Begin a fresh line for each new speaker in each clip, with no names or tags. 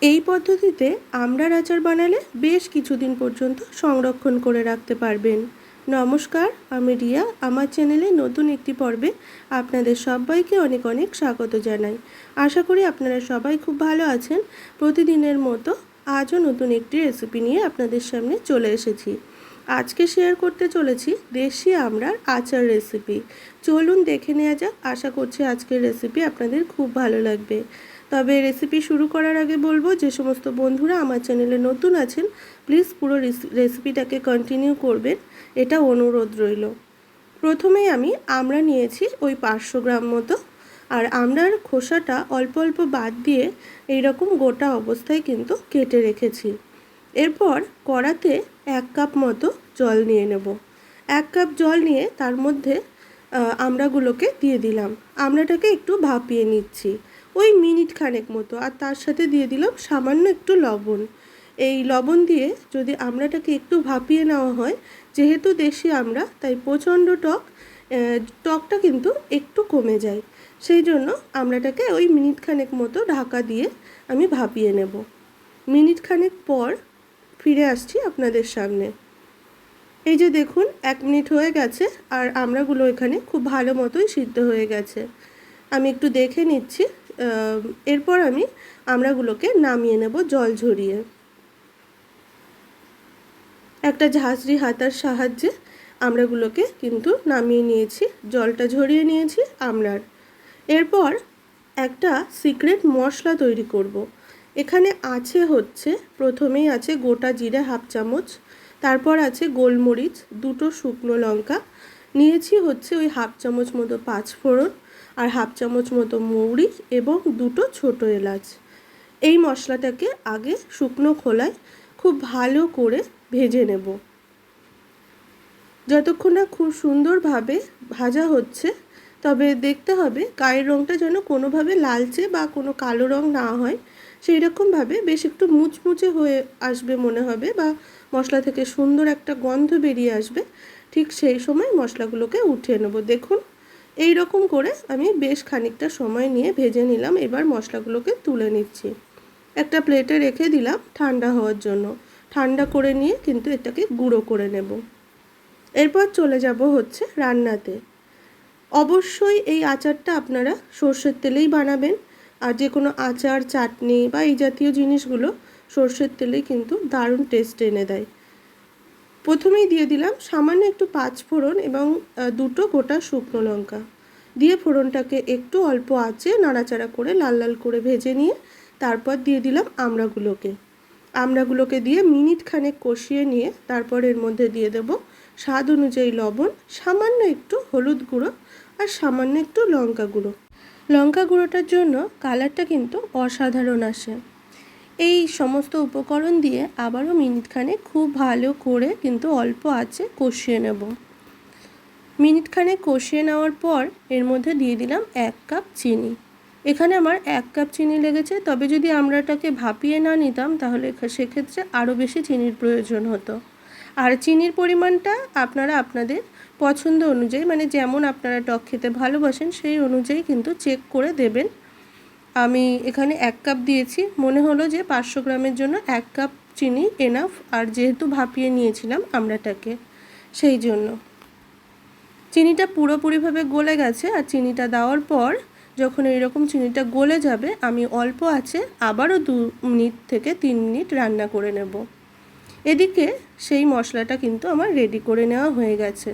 এই পদ্ধতিতে আমড়ার আচার বানালে বেশ কিছুদিন পর্যন্ত সংরক্ষণ করে রাখতে পারবেন। নমস্কার, আমি রিয়া। আমার চ্যানেলে নতুন একটি পর্বে আপনাদের সবাইকে অনেক অনেক স্বাগত জানাই। আশা করি আপনারা সবাই খুব ভালো আছেন। প্রতিদিনের মতো আজও নতুন একটি রেসিপি নিয়ে আপনাদের সামনে চলে এসেছি। আজকে শেয়ার করতে চলেছি দেশি আমড়ার আচার রেসিপি। চলুন দেখে নেওয়া যাক। আশা করছি আজকের রেসিপি আপনাদের খুব ভালো লাগবে। তবে রেসিপি শুরু করার আগে বলবো, যে সমস্ত বন্ধুরা আমার চ্যানেলে নতুন আছেন প্লিজ পুরো রেসিপিটাকে কন্টিনিউ করবেন, এটা অনুরোধ রইল। প্রথমেই আমি আমড়া নিয়েছি ওই 500 গ্রাম মতো, আর আমড়ার খোসাটা অল্প অল্প বাদ দিয়ে এইরকম গোটা অবস্থায় কিন্তু কেটে রেখেছি। এরপর কড়াতে 1 কাপ মতো জল নিয়ে নেব। 1 কাপ জল নিয়ে তার মধ্যে আমড়াগুলোকে দিয়ে দিলাম। আমড়াটাকে একটু ভাপিয়ে নিচ্ছি ওই মিনিট খানেক মতো, আর তার সাথে দিয়ে দিলাম সামান্য একটু লবণ। এই লবণ দিয়ে যদি আমড়াটাকে একটু ভাপিয়ে নেওয়া হয়, যেহেতু দেশি আমড়া তাই প্রচণ্ড টকটা কিন্তু একটু কমে যায়। সেই জন্য আমড়াটাকে ওই মিনিট খানেক মতো ঢাকা দিয়ে আমি ভাপিয়ে নেব। মিনিট খানেক পর ফিরে আসছি আপনাদের সামনে। এই যে দেখুন, 1 মিনিট হয়ে গেছে আর আমড়াগুলো এখানে খুব ভালো মতোই সিদ্ধ হয়ে গেছে। আমি একটু দেখে নিচ্ছি। এরপর আমি আমড়াগুলোকে নামিয়ে নেব জল ঝরিয়ে। একটা ঝাঁঝরি হাতার সাহায্যে আমড়াগুলোকে কিন্তু নামিয়ে নিয়েছি, জলটা ঝরিয়ে নিয়েছি আমড়ার। এরপর একটা সিক্রেট মশলা তৈরি করব। এখানে আছে প্রথমেই আছে গোটা জিরে 1/2 চামচ, তারপর আছে গোলমরিচ 2টো, শুকনো লঙ্কা নিয়েছি ওই 1/2 চামচ মতো 5 ফোড়ন, আর 1/2 চামচ মতো মৌরি এবং 2টো ছোটো এলাচ। এই মশলাটাকে আগে শুকনো খোলায় খুব ভালো করে ভেজে নেব। যতক্ষণ না খুব সুন্দরভাবে ভাজা হচ্ছে, তবে দেখতে হবে গায়ের রঙটা যেন কোনোভাবে লালচে বা কোনো কালো রঙ না হয়। সেই রকমভাবে বেশ একটু মুচমুচে হয়ে আসবে মনে হবে, বা মশলা থেকে সুন্দর একটা গন্ধ বেরিয়ে আসবে। ঠিক সেই সময় মশলাগুলোকে উঠিয়ে নেব। দেখুন, এই রকম করে আমি বেশ খানিকটা সময় নিয়ে ভেজে নিলাম। এবার মশলাগুলোকে তুলে নিচ্ছি, একটা প্লেটে রেখে দিলাম ঠান্ডা হওয়ার জন্য। ঠান্ডা করে নিয়ে কিন্তু এটাকে গুঁড়ো করে নেব। এরপর চলে যাব রান্নাতে। অবশ্যই এই আচারটা আপনারা সর্ষের তেলেই বানাবেন, আর যে কোনো আচার, চাটনি বা এই জাতীয় জিনিসগুলো সর্ষের তেলেই কিন্তু দারুণ টেস্ট এনে দেয়। প্রথমেই দিয়ে দিলাম সামান্য একটু 5 ফোড়ন এবং 2টো গোটা শুকনো লঙ্কা দিয়ে ফোড়নটাকে একটু অল্প আঁচে নাড়াচাড়া করে লাল লাল করে ভেজে নিয়ে তারপর দিয়ে দিলাম আমড়াগুলোকে দিয়ে মিনিট খানেক কষিয়ে নিয়ে তারপর এর মধ্যে দিয়ে দেব স্বাদ অনুযায়ী লবণ, সামান্য একটু হলুদ গুঁড়ো আর সামান্য একটু লঙ্কা গুঁড়োটার জন্য কালারটা কিন্তু অসাধারণ আসে। এই সমস্ত উপকরণ দিয়ে আবারও মিনিট খানেক খুব ভালো করে কিন্তু অল্প আঁচে কষিয়ে নেব। মিনিট খানেক কষিয়ে নেওয়ার পর এর মধ্যে দিয়ে দিলাম 1 কাপ চিনি। এখানে আমার 1 কাপ চিনি লেগেছে, তবে যদি আমড়াটাকে ভাপিয়ে না নিতাম তাহলে সেক্ষেত্রে আরও বেশি চিনির প্রয়োজন হতো। আর চিনির পরিমাণটা আপনারা আপনাদের পছন্দ অনুযায়ী, মানে যেমন আপনারা টক খেতে ভালোবাসেন সেই অনুযায়ী কিন্তু চেক করে দেবেন। আমি এখানে 1 কাপ দিয়েছি, মনে হলো যে 500 গ্রামের জন্য 1 কাপ চিনি এনাফ, আর যেহেতু ভাপিয়ে নিয়েছিলাম আমড়াটাকে সেই জন্য। চিনিটা পুরোপুরিভাবে গলে গেছে, আর চিনিটা দেওয়ার পর যখন এইরকম চিনিটা গলে যাবে আমি অল্প আছে আবারও 2 মিনিট থেকে 3 মিনিট রান্না করে নেব। এদিকে সেই মশলাটা কিন্তু আমার রেডি করে নেওয়া হয়ে গেছে,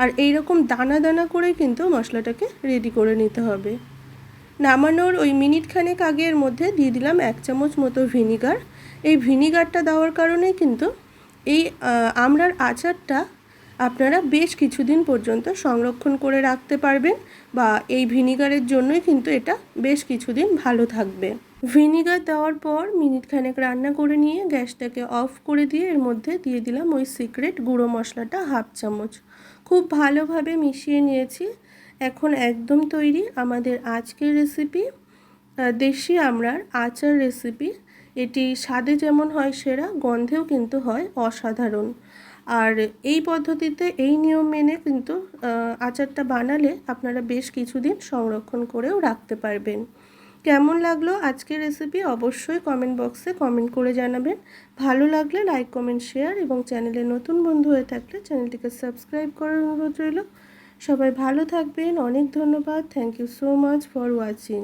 আর এই রকম দানা দানা করে কিন্তু মশলাটাকে রেডি করে নিতে হবে। নামানোর ওই মিনিট খানেক আগে এর মধ্যে দিয়ে দিলাম 1 চামচ মতো ভিনিগার। এই ভিনিগারটা দেওয়ার কারণে কিন্তু এই আমড়ার আচারটা আপনারা বেশ কিছুদিন পর্যন্ত সংরক্ষণ করে রাখতে পারবেন, বা এই ভিনিগারের জন্যই কিন্তু এটা বেশ কিছুদিন ভালো থাকবে। ভিনিগার দেওয়ার পর মিনিট খানেক রান্না করে নিয়ে গ্যাসটাকে অফ করে দিয়ে এর মধ্যে দিয়ে দিলাম ওই সিক্রেট গুঁড়ো মশলাটা 1/2 চামচ। খুব ভালোভাবে মিশিয়ে নিয়েছি। এখন একদম তৈরি আমাদের আজকের রেসিপি, দেশি আমড়ার আচার রেসিপি। এটি স্বাদে যেমন হয় সেরা, গন্ধেও কিন্তু হয় অসাধারণ। আর এই পদ্ধতিতে এই নিয়ম মেনে কিন্তু আচারটা বানালে আপনারা বেশ কিছুদিন সংরক্ষণ করেও রাখতে পারবেন। কেমন লাগলো আজকের রেসিপি অবশ্যই কমেন্ট বক্সে কমেন্ট করে জানাবেন। ভালো লাগলে লাইক কমেন্ট শেয়ার এবং চ্যানেলে নতুন বন্ধু হয়ে থাকলে চ্যানেলটিকে সাবস্ক্রাইব করার অনুরোধ রইল। সবাই ভালো থাকবেন। অনেক ধন্যবাদ। Thank you so much for watching.